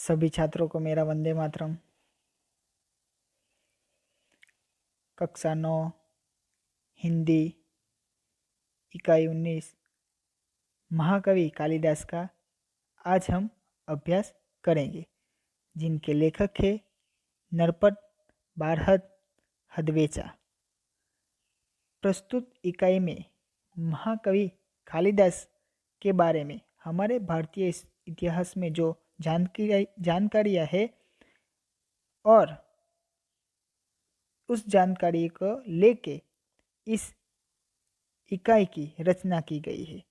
सभी छात्रों को मेरा वंदे मातरम। कक्षा 9 हिंदी इकाई 19 महाकवि कालिदास का आज हम अभ्यास करेंगे, जिनके लेखक हैं नरपत बारहत हदवेचा। प्रस्तुत इकाई में महाकवि कालिदास के बारे में हमारे भारतीय इतिहास में जो जानकारियाँ है और उस जानकारी को लेके इस इकाई की रचना की गई है।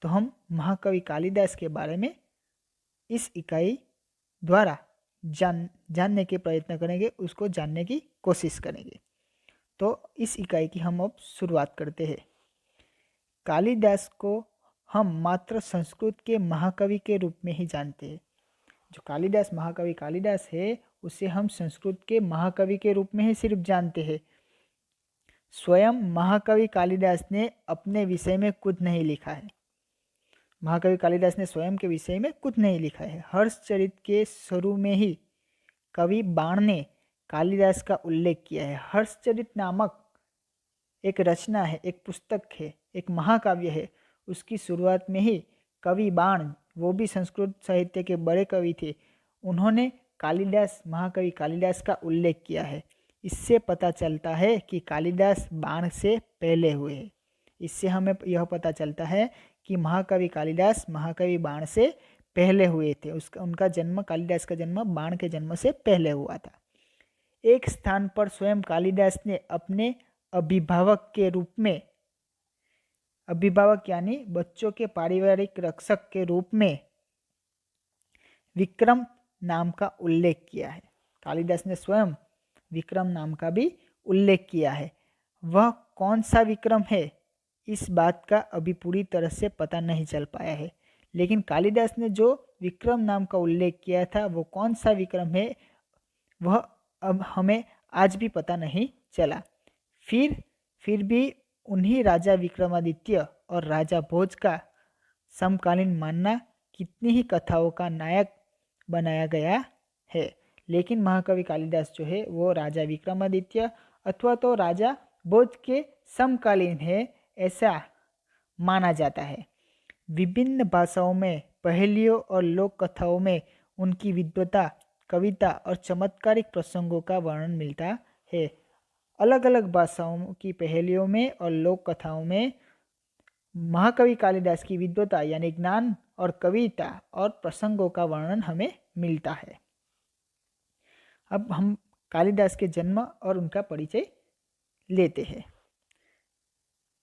तो हम महाकवि कालिदास के बारे में इस इकाई द्वारा जानने के प्रयत्न करेंगे, उसको जानने की कोशिश करेंगे। तो इस इकाई की हम अब शुरुआत करते हैं। कालिदास को हम मात्र संस्कृत के महाकवि के रूप में ही जानते हैं। जो कालिदास महाकवि कालिदास है उसे हम संस्कृत के महाकवि के रूप में ही सिर्फ जानते हैं। स्वयं महाकवि कालिदास ने अपने विषय में कुछ नहीं लिखा है। महाकवि कालिदास ने स्वयं के विषय में कुछ नहीं लिखा है। हर्षचरित के शुरू में ही कवि बाण ने कालिदास का उल्लेख किया है। हर्षचरित नामक एक रचना है, एक पुस्तक है, एक महाकाव्य है। उसकी शुरुआत में ही कवि बाण, वो भी संस्कृत साहित्य के बड़े कवि थे, उन्होंने कालिदास महाकवि कालिदास का उल्लेख किया है। इससे पता चलता है कि कालिदास बाण से पहले हुए हैं। इससे हमें यह पता चलता है कि महाकवि कालिदास महाकवि बाण से पहले हुए थे। उनका जन्म, कालिदास का जन्म बाण के जन्म से पहले हुआ था। एक स्थान पर स्वयं कालिदास ने अपने अभिभावक के रूप में, अभिभावक यानी बच्चों के पारिवारिक रक्षक के रूप में विक्रम नाम का उल्लेख किया है। कालिदास ने स्वयं विक्रम नाम का भी उल्लेख किया है। वह कौन सा विक्रम है, इस बात का अभी पूरी तरह से पता नहीं चल पाया है। लेकिन कालिदास ने जो विक्रम नाम का उल्लेख किया था वो कौन सा विक्रम है, वह अब हमें आज भी पता नहीं चला। फिर भी उन्हीं राजा विक्रमादित्य और राजा भोज का समकालीन मानना कितनी ही कथाओं का नायक बनाया गया है। लेकिन महाकवि कालिदास जो है वो राजा विक्रमादित्य अथवा तो राजा भोज के समकालीन है, ऐसा माना जाता है। विभिन्न भाषाओं में पहेलियों और लोक कथाओं में उनकी विद्वता, कविता और चमत्कारिक प्रसंगों का वर्णन मिलता है। अलग अलग भाषाओं की पहेलियों में और लोक कथाओं में महाकवि कालिदास की विद्वता यानी ज्ञान और कविता और प्रसंगों का वर्णन हमें मिलता है। अब हम कालिदास के जन्म और उनका परिचय लेते हैं।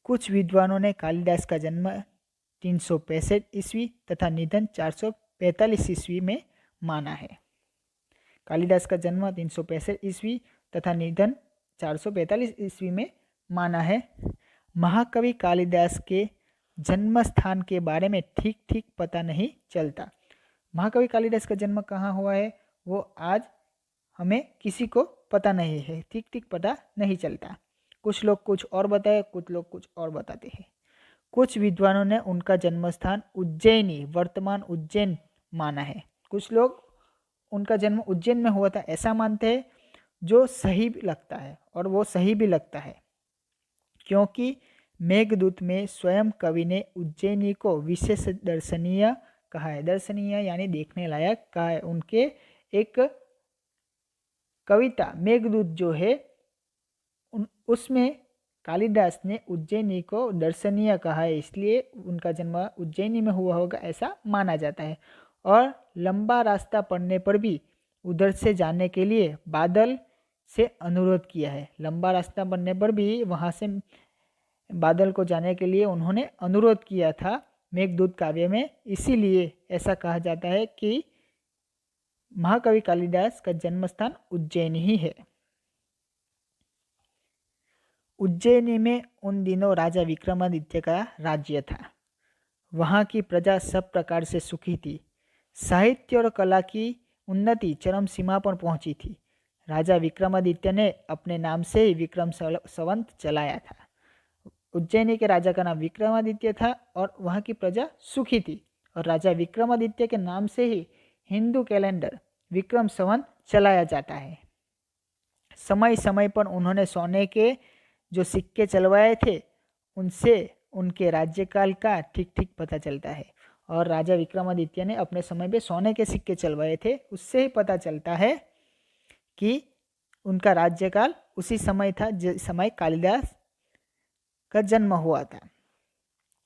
कुछ विद्वानों ने कालिदास का जन्म 365 ईस्वी तथा निधन 445 ईस्वी में माना है। कालिदास का जन्म 365 ईस्वी तथा निधन 445 ईस्वी में माना है। महाकवि कालिदास के जन्म स्थान के बारे में ठीक ठीक पता नहीं चलता। महाकवि कालिदास का जन्म कहाँ हुआ है वो आज हमें किसी को पता नहीं है, ठीक ठीक पता नहीं चलता। कुछ लोग कुछ और बताए, कुछ लोग कुछ और बताते हैं। कुछ विद्वानों ने उनका जन्म स्थान उज्जैनी, वर्तमान उज्जैन माना है। कुछ लोग उनका जन्म उज्जैन में हुआ था ऐसा मानते हैं, जो सही भी लगता है और वो सही भी लगता है, क्योंकि मेघदूत में स्वयं कवि ने उज्जैनी को विशेष दर्शनीय कहा है। दर्शनीय यानी देखने लायक कहा है। उनके एक कविता मेघदूत जो है उसमें कालिदास ने उज्जैनी को दर्शनीय कहा है, इसलिए उनका जन्म उज्जैनी में हुआ होगा ऐसा माना जाता है। और लंबा रास्ता पड़ने पर भी उधर से जाने के लिए बादल से अनुरोध किया है। लंबा रास्ता पड़ने पर भी वहाँ से बादल को जाने के लिए उन्होंने अनुरोध किया था मेघदूत काव्य में। इसीलिए ऐसा कहा जाता है कि महाकवि कालिदास का जन्म स्थान उज्जैन ही है। उज्जैनी में उन दिनों राजा विक्रमादित्य का राज्य था। वहाँ की प्रजा सब प्रकार से सुखी थी। साहित्य और कला की उन्नति चरम सीमा पर पहुंची थी। राजा विक्रमादित्य ने अपने नाम से ही विक्रम संवत चलाया था। उज्जैनी के राजा का नाम विक्रमादित्य था और वहाँ की प्रजा सुखी थी, और राजा विक्रमादित्य के नाम से ही हिंदू कैलेंडर विक्रम संवत चलाया जाता है। समय समय पर उन्होंने सोने के जो सिक्के चलवाए थे उनसे उनके राज्यकाल का ठीक ठीक पता चलता है। और राजा विक्रमादित्य ने अपने समय पे सोने के सिक्के चलवाए थे, उससे ही पता चलता है कि उनका राज्यकाल उसी समय था जिस समय कालिदास का जन्म हुआ था।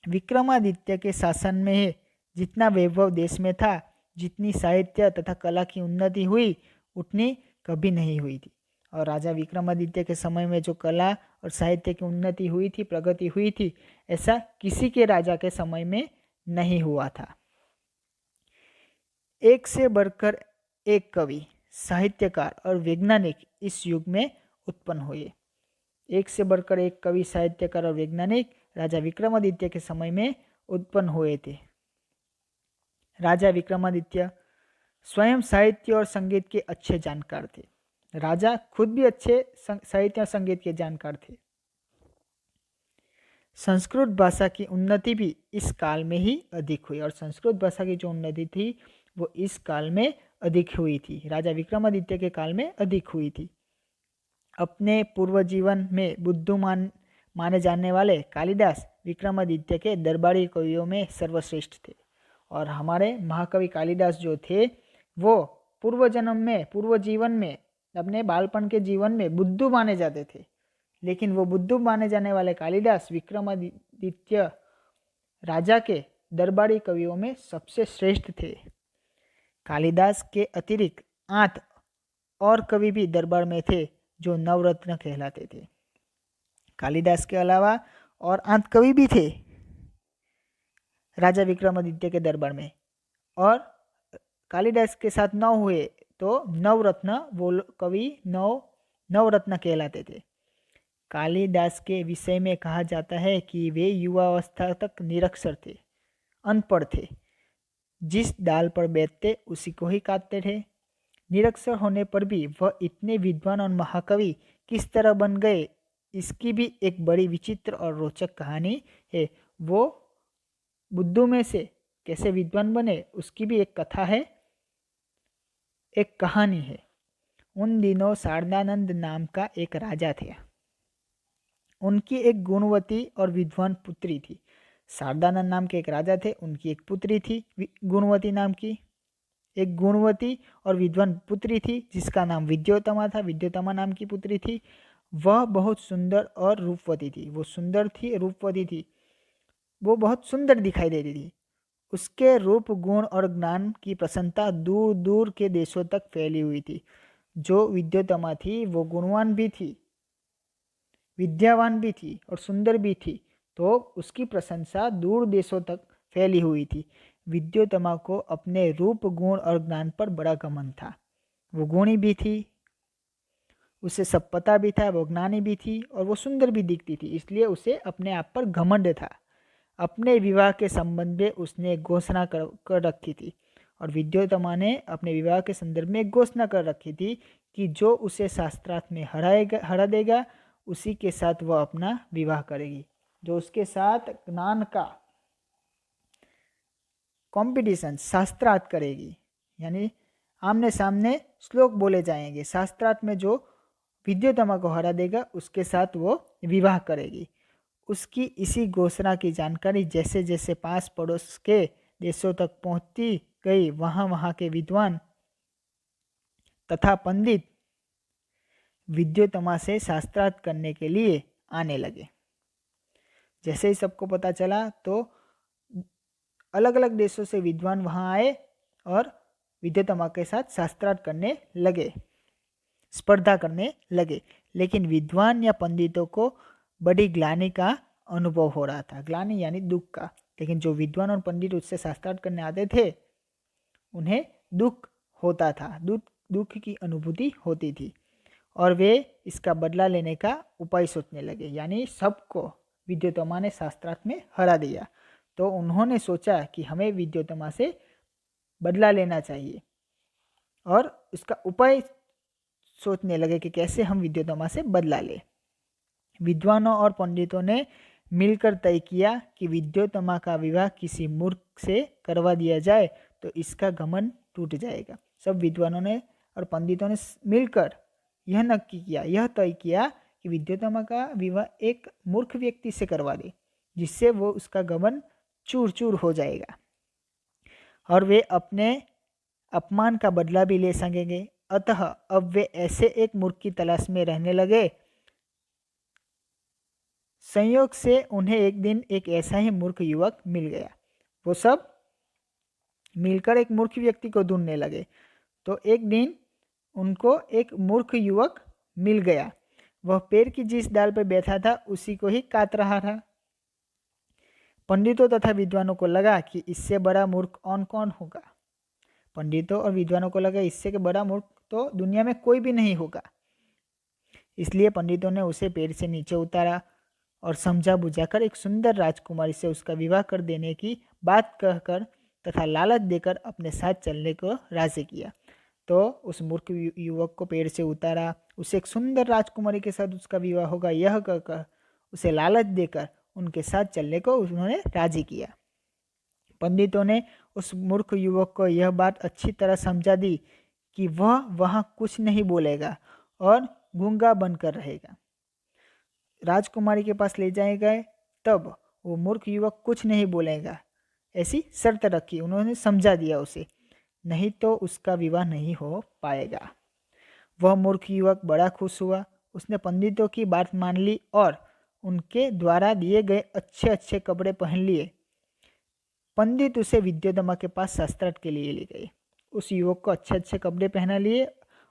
विक्रमादित्य के शासन में जितना वैभव देश में था, जितनी साहित्य तथा कला की उन्नति हुई उतनी कभी नहीं हुई थी। और राजा विक्रमादित्य के समय में जो कला और साहित्य की उन्नति हुई थी, प्रगति हुई थी, ऐसा किसी के राजा के समय में नहीं हुआ था। एक से बढ़कर एक कवि, साहित्यकार और वैज्ञानिक इस युग में उत्पन्न हुए। एक से बढ़कर एक कवि, साहित्यकार और वैज्ञानिक राजा विक्रमादित्य के समय में उत्पन्न हुए थे। राजा विक्रमादित्य स्वयं साहित्य और संगीत के अच्छे जानकार थे। राजा खुद भी अच्छे साहित्य और संगीत के जानकार थे। संस्कृत भाषा की उन्नति भी इस काल में ही अधिक हुई, और संस्कृत भाषा की जो उन्नति थी वो इस काल में अधिक हुई थी, राजा विक्रमादित्य के काल में अधिक हुई थी। अपने पूर्व जीवन में बुद्धिमान माने जाने वाले कालिदास विक्रमादित्य के दरबारी कवियों में सर्वश्रेष्ठ थे। और हमारे महाकवि कालिदास जो थे वो पूर्व जीवन में अपने बालपन के जीवन में बुद्धू माने जाते थे, लेकिन वो बुद्धू माने जाने वाले कालिदास विक्रमादित्य राजा के दरबारी कवियों में सबसे श्रेष्ठ थे। कालिदास के अतिरिक्त 8 और कवि भी दरबार में थे जो नवरत्न कहलाते थे। कालिदास के अलावा और 8 कवि भी थे राजा विक्रमादित्य के दरबार में, और कालिदास के साथ 9 हुए तो नवरत्न, वो कवि नवरत्न कहलाते थे। कालिदास के विषय में कहा जाता है कि वे युवावस्था तक निरक्षर थे, अनपढ़ थे, जिस डाल पर बैठते उसी को ही काटते थे। निरक्षर होने पर भी वह इतने विद्वान और महाकवि किस तरह बन गए, इसकी भी एक बड़ी विचित्र और रोचक कहानी है। वो बुद्धू में से कैसे विद्वान बने उसकी भी एक कथा है, एक कहानी है। उन दिनों शारदानंद नाम का एक राजा थे। उनकी एक गुणवती और विद्वान पुत्री थी। शारदानंद नाम के एक राजा थे, उनकी एक पुत्री थी गुणवती नाम की। एक गुणवती और विद्वान पुत्री थी जिसका नाम विद्योत्तमा था। विद्योत्तमा नाम की पुत्री थी। वह बहुत सुंदर और रूपवती थी। वो सुंदर थी, रूपवती थी, वो बहुत सुंदर दिखाई देती थी। उसके रूप, गुण और ज्ञान की प्रसन्नता दूर दूर के देशों तक फैली हुई थी। जो विद्योत्तमा थी वो गुणवान भी थी, विद्यावान भी थी और सुंदर भी थी, तो उसकी प्रशंसा दूर देशों तक फैली हुई थी। विद्योत्तमा को अपने रूप, गुण और ज्ञान पर बड़ा घमंड था। वो गुणी भी थी, उसे सब पता भी था, वो ज्ञानी भी थी और वो सुंदर भी दिखती थी, इसलिए उसे अपने आप पर घमंड था। अपने विवाह के संबंध में उसने घोषणा कर रखी थी, और विद्योत्तमा ने अपने विवाह के संदर्भ में घोषणा कर रखी थी कि जो उसे शास्त्रार्थ में हरा देगा उसी के साथ वह अपना विवाह करेगी। जो उसके साथ ज्ञान का कंपटीशन शास्त्रार्थ करेगी, यानी आमने सामने श्लोक बोले जाएंगे, शास्त्रार्थ में जो विद्योत्तमा को हरा देगा उसके साथ वो विवाह करेगी। उसकी इसी घोषणा की जानकारी जैसे जैसे पास पड़ोस के देशों तक पहुंचती गई, वहाँ के विद्वान तथा पंडित विद्योत्तमा से शास्त्रार्थ करने के लिए आने लगे। जैसे ही सबको पता चला तो अलग अलग देशों से विद्वान वहाँ आए और विद्योत्तमा के साथ शास्त्रार्थ करने लगे, स्पर्धा करने लगे। लेकिन विद्वान या पंडितों को बड़ी ग्लानि का अनुभव हो रहा था। ग्लानि यानी दुख का। लेकिन जो विद्वान और पंडित उससे शास्त्रार्थ करने आते थे उन्हें दुख होता था, दुख की अनुभूति होती थी, और वे इसका बदला लेने का उपाय सोचने लगे। यानी सबको विद्योत्तमा ने शास्त्रार्थ में हरा दिया, तो उन्होंने सोचा कि हमें विद्योत्तमा से बदला लेना चाहिए, और इसका उपाय सोचने लगे कि कैसे हम विद्योत्तमा से बदला लें। विद्वानों और पंडितों ने मिलकर तय किया कि विद्योत्तमा का विवाह किसी मूर्ख से करवा दिया जाए तो इसका घमंड टूट जाएगा। सब विद्वानों ने और पंडितों ने मिलकर यह नक्की किया, यह तय किया कि विद्योत्तमा का विवाह एक मूर्ख व्यक्ति से करवा दे, जिससे वो उसका गमन चूर चूर हो जाएगा और वे अपने अपमान का बदला भी ले सकेंगे। अतः अब वे ऐसे एक मूर्ख की तलाश में रहने लगे। संयोग से उन्हें एक दिन एक ऐसा ही मूर्ख युवक मिल गया। वो सब मिलकर एक मूर्ख व्यक्ति को ढूंढने लगे। तो एक दिन उनको एक मूर्ख युवक मिल गया। वह पेड़ की जिस डाल पर बैठा था उसी को ही काट रहा था। पंडितों तथा विद्वानों को लगा कि इससे बड़ा मूर्ख और कौन होगा। पंडितों और विद्वानों को लगा इससे बड़ा मूर्ख तो दुनिया में कोई भी नहीं होगा। इसलिए पंडितों ने उसे पेड़ से नीचे उतारा और समझा बुझाकर एक सुंदर राजकुमारी से उसका विवाह कर देने की बात कहकर तथा लालच देकर अपने साथ चलने को राजी किया। तो उस मूर्ख युवक को पेड़ से उतारा, उसे एक सुंदर राजकुमारी के साथ उसका विवाह होगा यह कहकर उसे लालच देकर उनके साथ चलने को उन्होंने राजी किया। पंडितों ने उस मूर्ख युवक को यह बात अच्छी तरह समझा दी कि वह वहाँ कुछ नहीं बोलेगा और गूंगा बनकर रहेगा। राजकुमारी के पास ले जाए गए, तब वो मूर्ख युवक कुछ नहीं बोलेगा ऐसी शर्त रखी। उन्होंने समझा दिया उसे, नहीं तो उसका विवाह नहीं हो पाएगा। वह मूर्ख युवक बड़ा खुश हुआ। उसने पंडितों की बात मान ली और उनके द्वारा दिए गए अच्छे अच्छे कपड़े पहन लिए। पंडित उसे विद्योत्तमा के पास शास्त्रार्थ के लिए ले गए। उस युवक को अच्छे अच्छे कपड़े पहना लिए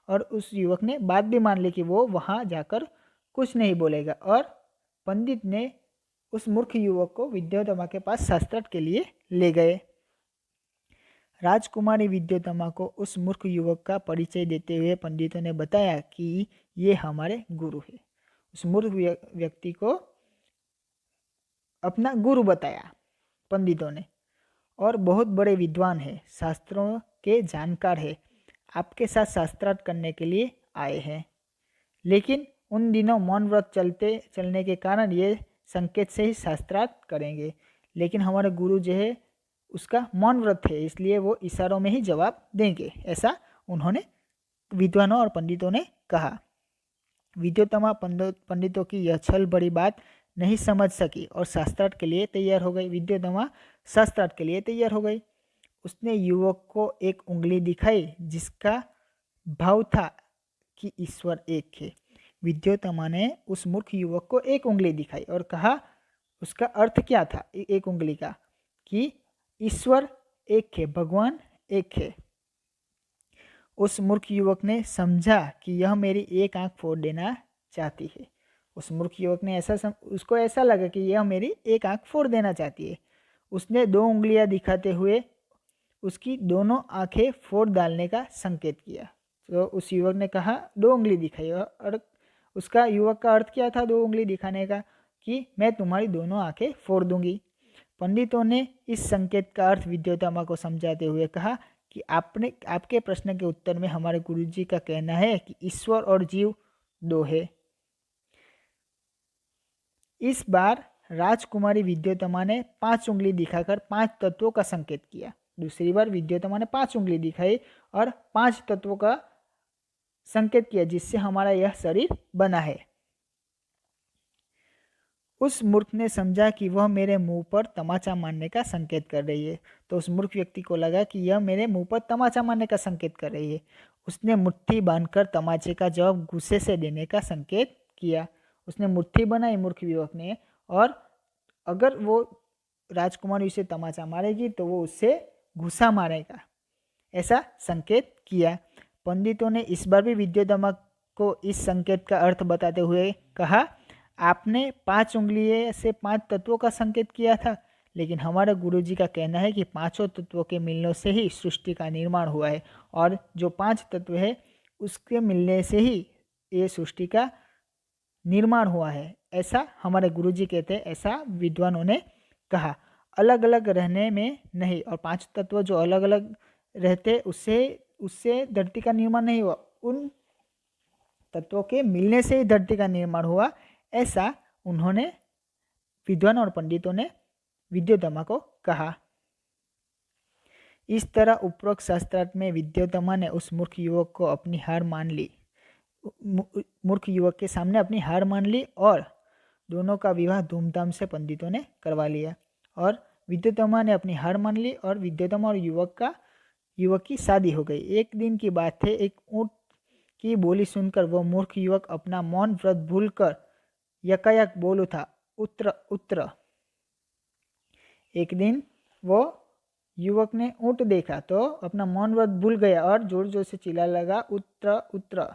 और उस युवक ने बात भी मान ली कि वो वहाँ जाकर कुछ नहीं बोलेगा। और पंडित ने उस मूर्ख युवक को विद्योत्तमा के पास शास्त्रार्थ के लिए ले गए। राजकुमारी विद्योत्तमा को उस मूर्ख युवक का परिचय देते हुए पंडितों ने बताया कि ये हमारे गुरु है। उस मूर्ख व्यक्ति को अपना गुरु बताया पंडितों ने, और बहुत बड़े विद्वान है, शास्त्रों के जानकार है, आपके साथ शास्त्रार्थ करने के लिए आए हैं। लेकिन उन दिनों मौन व्रत चलने के कारण ये संकेत से ही शास्त्रार्थ करेंगे। लेकिन हमारे गुरु जो है उसका मौन व्रत है, इसलिए वो इशारों में ही जवाब देंगे, ऐसा उन्होंने विद्वानों और पंडितों ने कहा। विद्योत्तमा पंडितों की यह छल बड़ी बात नहीं समझ सकी और शास्त्रार्थ के लिए तैयार हो गई। विद्योत्तमा शास्त्रार्थ के लिए तैयार हो गई। उसने युवक को एक उंगली दिखाई जिसका भाव था कि ईश्वर एक है। विद्योत्तमा ने उस मूर्ख युवक को एक उंगली दिखाई और कहा, उसका अर्थ क्या था एक उंगली का, कि ईश्वर एक है, भगवान एक है। उस मूर्ख युवक ने समझा कि यह मेरी एक आंख फोड़ देना चाहती है। उस मूर्ख युवक ने उसको ऐसा लगा कि यह मेरी एक आंख फोड़ देना चाहती है। उसने दो उंगलियां दिखाते हुए उसकी दोनों आंखें फोड़ डालने का संकेत किया। तो उस युवक ने कहा दो उंगली दिखाई, और उसका युवक का अर्थ क्या था दो उंगली दिखाने का, कि मैं तुम्हारी दोनों आंखें फोड़ दूंगी। पंडितों ने इस संकेत का अर्थ विद्योत्तमा को समझाते हुए कहा कि आपके प्रश्न के उत्तर में हमारे गुरुजी का कहना है कि ईश्वर और जीव दो है। इस बार राजकुमारी विद्योत्तमा ने 5 उंगली दिखाकर 5 तत्वों का संकेत किया। दूसरी बार विद्योत्तमा ने 5 उंगली दिखाई और 5 तत्वों का संकेत किया जिससे हमारा यह शरीर बना है। उस मूर्ख ने समझा कि वह मेरे मुंह पर तमाचा मारने का संकेत कर रही है। तो उस मूर्ख व्यक्ति को लगा कि यह मेरे मुंह पर तमाचा मारने का संकेत कर रही है। उसने मुट्ठी बांधकर तमाचे का जवाब गुस्से से देने का संकेत किया। उसने मुट्ठी बनाई मूर्ख युवक ने, और अगर वो राजकुमारी उसे तमाचा मारेगी तो वो उससे गुस्सा मारेगा, ऐसा संकेत किया। पंडितों ने इस बार भी विद्योत्तमा को इस संकेत का अर्थ बताते हुए कहा, आपने 5 उंगलियों से 5 तत्वों का संकेत किया था, लेकिन हमारे गुरुजी का कहना है कि पांचों तत्वों के मिलने से ही सृष्टि का निर्माण हुआ है, और जो 5 तत्व है उसके मिलने से ही ये सृष्टि का निर्माण हुआ है, ऐसा हमारे गुरुजी कहते हैं, ऐसा विद्वानों ने कहा। अलग अलग रहने में नहीं, और 5 तत्व जो अलग अलग रहते उससे धरती का निर्माण नहीं हुआ, उन तत्वों के मिलने से ही धरती का निर्माण हुआ, ऐसा उन्होंने विद्वान और पंडितों ने विद्योत्तमा को कहा। इस तरह उपरोक्त शास्त्रार्थ में विद्योत्तमा ने उस मूर्ख युवक को अपनी हार मान ली, मूर्ख युवक के सामने अपनी हार मान ली और दोनों का विवाह धूमधाम से पंडितों ने करवा लिया। और विद्योत्तमा ने अपनी हार मान ली और विद्योत्तमा और युवक की शादी हो गई। एक दिन की बात है, एक ऊँट की बोली सुनकर वह मूर्ख युवक अपना मौन व्रत भूलकर यकायक बोल उठा, उत्र उत्र। एक दिन वो युवक ने ऊँट देखा तो अपना मौन व्रत भूल गया और जोर जोर से चिल्लाने लगा, उत्र उत्र।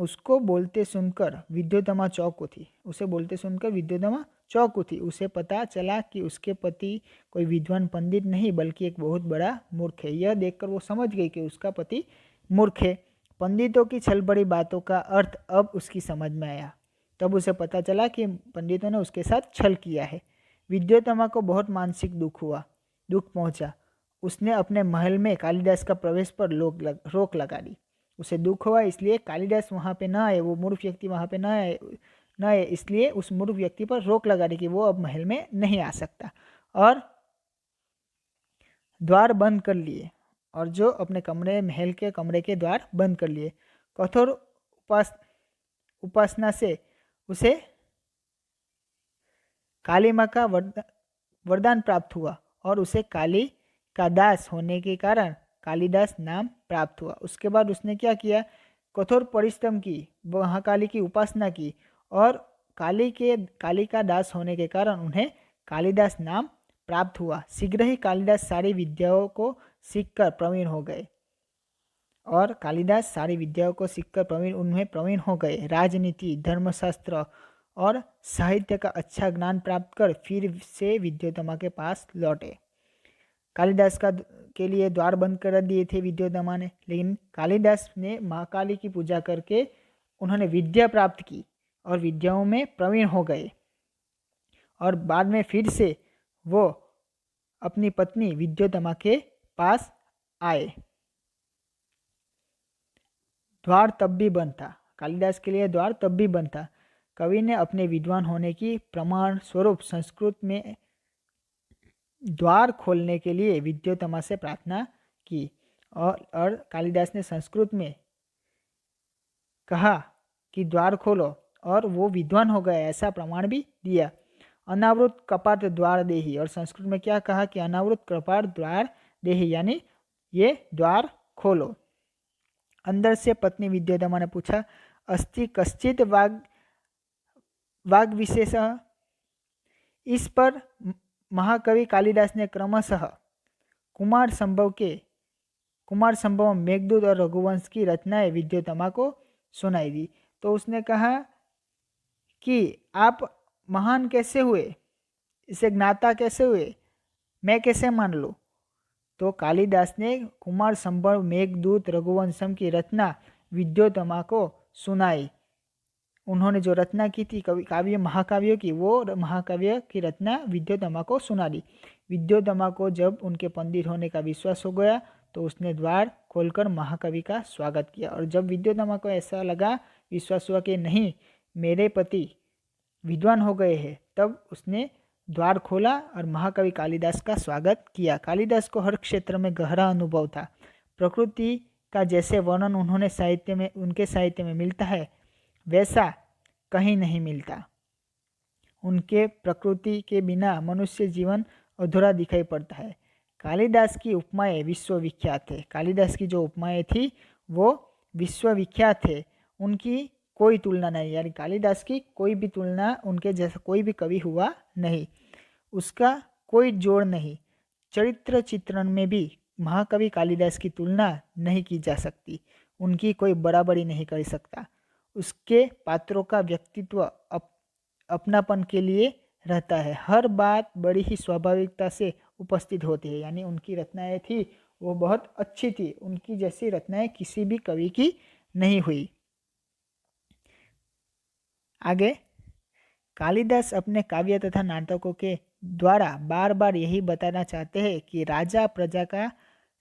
उसको बोलते सुनकर विद्योत्तमा चौंक उठी। उसे बोलते सुनकर विद्योत्तमा चौंक उठी। उसे पता चला कि उसके पति कोई विद्वान पंडित नहीं बल्कि एक बहुत बड़ा मूर्ख है। यह देखकर वो समझ गई कि उसका पति मूर्ख है। पंडितों की छलबड़ी बातों का अर्थ अब उसकी समझ में आया। तब उसे पता चला कि पंडितों ने उसके साथ छल किया है। विद्योत्तमा को बहुत मानसिक दुख पहुंचा। उसने अपने महल में कालिदास का प्रवेश पर रोक लगा दी। उसे दुख हुआ इसलिए कालिदास वहाँ पे न आए, वो मूर्ख व्यक्ति वहाँ पे न आए, इसलिए उस मूर्ख व्यक्ति पर रोक लगा दी कि वो अब महल में नहीं आ सकता और द्वार बंद कर लिए और जो अपने महल के कमरे के द्वार बंद कर लिए। कठोर उपासना से उसे काली माँ का वरदान प्राप्त हुआ और उसे काली का दास होने के कारण कालिदास नाम प्राप्त हुआ। उसके बाद उसने क्या किया, कठोर परिश्रम की, महाकाली की उपासना की और काली का दास होने के कारण उन्हें कालिदास नाम प्राप्त हुआ। शीघ्र ही कालिदास सारी विद्याओं को सीखकर प्रवीण हो गए और कालिदास सारी विद्याओं को सीखकर उन्हें प्रवीण हो गए। राजनीति, धर्मशास्त्र और साहित्य का अच्छा ज्ञान प्राप्त कर फिर से विद्योत्तमा के पास लौटे। कालिदास के लिए द्वार बंद कर दिए थे विद्योत्तमा ने, लेकिन कालिदास ने महाकाली की पूजा करके उन्होंने विद्या प्राप्त की और विद्याओं में प्रवीण हो गए और बाद में फिर से वो अपनी पत्नी विद्योत्तमा के पास आए। द्वार तब भी बंद था। कालिदास के लिए द्वार तब भी बंद था। कवि ने अपने विद्वान होने की प्रमाण स्वरूप संस्कृत में द्वार खोलने के लिए विद्योत्तमा से प्रार्थना की और कालिदास ने संस्कृत में कहा कि द्वार खोलो और वो विद्वान हो गए, ऐसा प्रमाण भी दिया। अनावृत कपाट द्वार देहि, और संस्कृत में क्या कहा कि अनावृत कपाट द्वार देहि, यानी ये द्वार खोलो। अंदर से पत्नी विद्योत्तमा ने पूछा, अस्ति कश्चित वाग विशेष। इस पर महाकवि कालिदास ने क्रमशः कुमार संभव, मेघदूत और रघुवंश की रचनाएं विद्योत्तमा को सुनाई दी। तो उसने कहा कि आप महान कैसे हुए, इसे ज्ञाता कैसे हुए, मैं कैसे मान लूँ। तो कालिदास ने कुमार संभव, मेघदूत, रघुवंशम की रचना विद्योत्तमा को सुनाई। उन्होंने जो रचना की थी काव्य महाकाव्यों की, वो महाकाव्य की रचना विद्योत्तमा को सुना दी। विद्योत्तमा को जब उनके पंडित होने का विश्वास हो गया तो उसने द्वार खोलकर महाकवि का स्वागत किया। और जब विद्योत्तमा को ऐसा लगा, विश्वास हुआ कि नहीं मेरे पति विद्वान हो गए हैं, तब उसने द्वार खोला और महाकवि कालिदास का स्वागत किया। कालिदास को हर क्षेत्र में गहरा अनुभव था। प्रकृति का जैसे वर्णन उन्होंने उनके साहित्य में मिलता है, वैसा कहीं नहीं मिलता। उनके प्रकृति के बिना मनुष्य जीवन अधूरा दिखाई पड़ता है। कालिदास की उपमाएं विश्वविख्यात है। कालिदास की जो उपमाएं थी वो विश्वविख्यात है, उनकी कोई तुलना नहीं। यानी कालिदास की कोई भी तुलना उनके जैसा कोई भी कवि हुआ नहीं, उसका कोई जोड़ नहीं। चरित्र चित्रण में भी महाकवि कालिदास की तुलना नहीं की जा सकती, उनकी कोई बराबरी नहीं कर सकता। उसके पात्रों का व्यक्तित्व अपनापन के लिए रहता है, हर बात बड़ी ही स्वाभाविकता से उपस्थित होती है। यानी उनकी रचनाएं थी वो बहुत अच्छी थी, उनकी जैसी रचनाएं किसी भी कवि की नहीं हुई। आगे कालिदास अपने काव्य तथा नाटकों के द्वारा बार बार यही बताना चाहते हैं कि राजा प्रजा का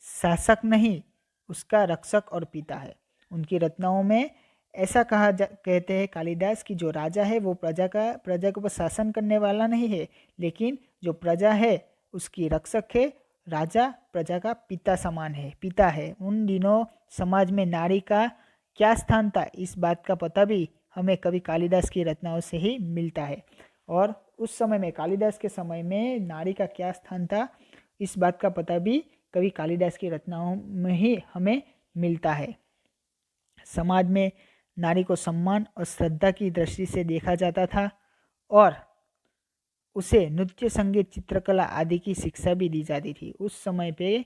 शासक नहीं, उसका रक्षक और पिता है। उनकी रचनाओं में ऐसा कहते हैं कालिदास कि जो राजा है वो प्रजा के ऊपर शासन करने वाला नहीं है, लेकिन जो प्रजा है उसकी रक्षक है। राजा प्रजा का पिता है। उन दिनों समाज में नारी का क्या स्थान था, इस बात का पता भी हमें कवि कालिदास की रचनाओं से ही मिलता है। और उस समय में, कालिदास के समय में नारी का क्या स्थान था, इस बात का पता भी कवि कालिदास की रचनाओं में ही हमें मिलता है। समाज में नारी को सम्मान और श्रद्धा की दृष्टि से देखा जाता था और उसे नृत्य, संगीत, चित्रकला आदि की शिक्षा भी दी जाती थी। उस समय पे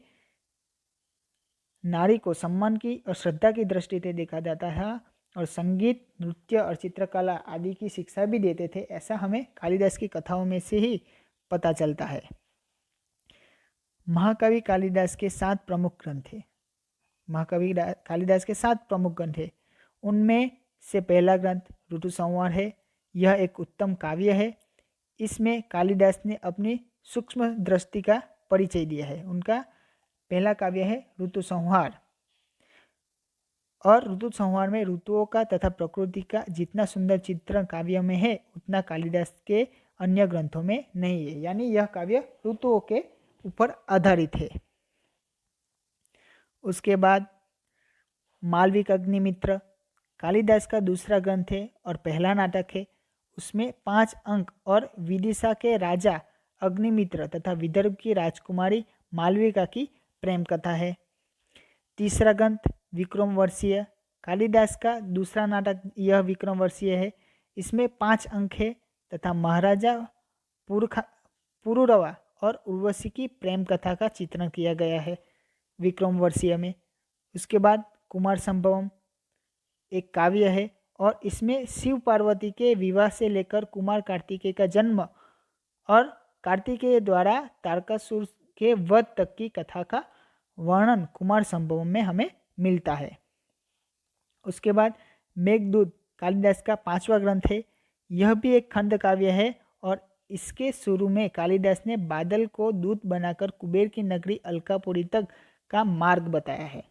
नारी को सम्मान की और श्रद्धा की दृष्टि से देखा जाता था और संगीत, नृत्य और चित्रकला आदि की शिक्षा भी देते थे। ऐसा हमें कालिदास की कथाओं में से ही पता चलता है। महाकवि कालिदास के 7 प्रमुख ग्रंथ थे। महाकवि कालिदास के 7 प्रमुख ग्रंथ है। उनमें से पहला ग्रंथ ऋतु संहार है। यह एक उत्तम काव्य है। इसमें कालिदास ने अपनी सूक्ष्म दृष्टि का परिचय दिया है। उनका पहला काव्य है ऋतु संहार, और ऋतु संहार में ऋतुओं का तथा प्रकृति का जितना सुंदर चित्रण काव्य में है उतना कालिदास के अन्य ग्रंथों में नहीं है। यानी यह काव्य ऋतुओं के ऊपर आधारित है। उसके बाद मालविक अग्निमित्र कालिदास का दूसरा ग्रंथ है और पहला नाटक है। उसमें 5 अंक और विदिशा के राजा अग्निमित्र तथा विदर्भ की राजकुमारी मालविका की प्रेम कथा है। तीसरा ग्रंथ विक्रमवर्षीय कालिदास का दूसरा नाटक यह विक्रमवर्षीय है। इसमें 5 अंक है तथा महाराजा पुरुरवा और उर्वशी की प्रेम कथा का चित्रण किया गया है विक्रमवर्षीय में। उसके बाद कुमार संभवम एक काव्य है और इसमें शिव पार्वती के विवाह से लेकर कुमार कार्तिकेय का जन्म और कार्तिकेय द्वारा तारकासुर के वध तक की कथा का वर्णन कुमार संभवम में हमें मिलता है। उसके बाद मेघदूत कालिदास का 5वां ग्रंथ है। यह भी एक खंड काव्य है और इसके शुरू में कालिदास ने बादल को दूत बनाकर कुबेर की नगरी अलकापुरी तक का मार्ग बताया है।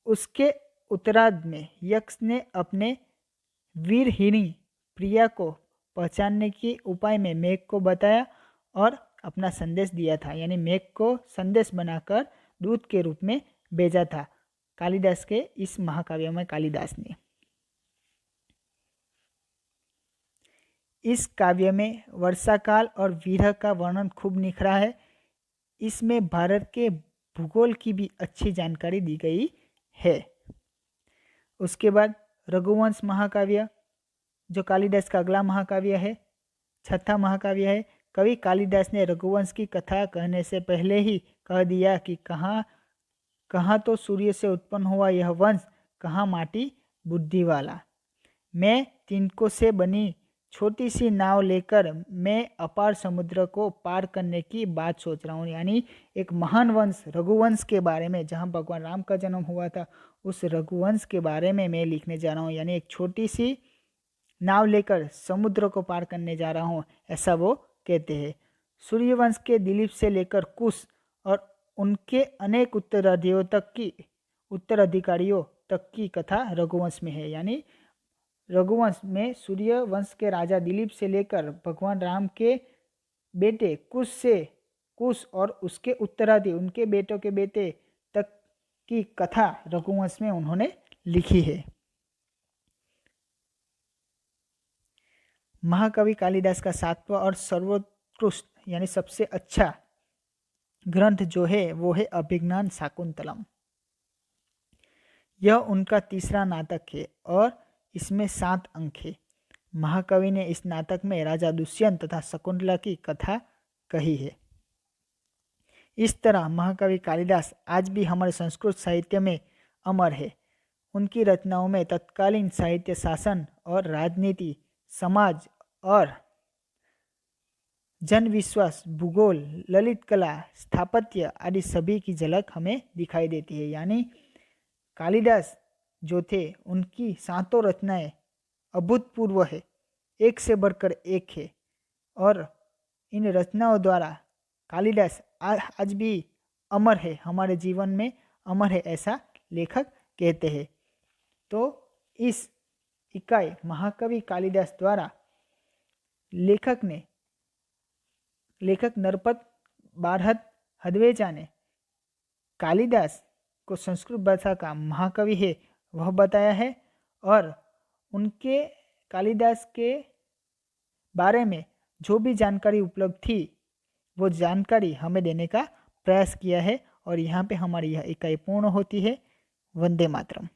उसके उत्तरार्ध में यक्ष ने अपने वीरहिणी प्रिया को पहचानने के उपाय में मेघ को बताया और अपना संदेश दिया था। यानी मेघ को संदेश बनाकर दूत के रूप में भेजा था कालिदास के इस महाकाव्य में कालिदास ने। इस काव्य में वर्षा काल और विरह का वर्णन खूब निखरा है। इसमें भारत के भूगोल की भी अच्छी जानकारी दी गई है। उसके बाद रघुवंश महाकाव्य जो कालिदास का अगला महाकाव्य है, 6था महाकाव्य है। कवि कालिदास ने रघुवंश की कथा कहने से पहले ही कह दिया कि कहाँ तो सूर्य से उत्पन्न हुआ यह वंश, कहाँ माटी बुद्धि वाला। मैं तिनकों से बनी छोटी सी नाव लेकर मैं अपार समुद्र को पार करने की बात सोच रहा हूँ। यानी एक महान वंश रघुवंश के बारे में, जहाँ भगवान राम का जन्म हुआ था, उस रघुवंश के बारे में मैं लिखने जा रहा हूँ। यानी एक छोटी सी नाव लेकर समुद्र को पार करने जा रहा हूँ, ऐसा वो कहते हैं। सूर्यवंश के दिलीप से लेकर कुश और उनके अनेक उत्तराधिकारियों तक की कथा रघुवंश में है। यानी रघुवंश में सूर्यवंश के राजा दिलीप से लेकर भगवान राम के बेटे कुश और उसके उत्तराधि उनके बेटों के बेटे तक की कथा रघुवंश में उन्होंने लिखी है। महाकवि कालिदास का 7वां और सर्वोत्कृष्ट यानी सबसे अच्छा ग्रंथ जो है वो है अभिज्ञान शाकुंतलम। यह उनका तीसरा नाटक है और इसमें 7 अंक है। महाकवि ने इस नाटक में राजा दुष्यंत तथा शकुंतला की कथा कही है। इस तरह महाकवि कालिदास आज भी हमारे संस्कृत साहित्य में अमर है। उनकी रचनाओं में तत्कालीन साहित्य, शासन और राजनीति, समाज और जनविश्वास, भूगोल, ललित कला, स्थापत्य आदि सभी की झलक हमें दिखाई देती है। यानी कालिदास जो थे उनकी 7 रचनाएं अभूतपूर्व है, एक से बढ़कर एक है और इन रचनाओं द्वारा कालिदास आज भी अमर है, हमारे जीवन में अमर है, ऐसा लेखक कहते हैं। तो इस इकाई महाकवि कालिदास द्वारा लेखक नरपत बारहत हदवेजा ने कालिदास को संस्कृत भाषा का महाकवि है वह बताया है, और उनके कालिदास के बारे में जो भी जानकारी उपलब्ध थी वो जानकारी हमें देने का प्रयास किया है। और यहाँ पे हमारी यह इकाई पूर्ण होती है। वंदे मातरम।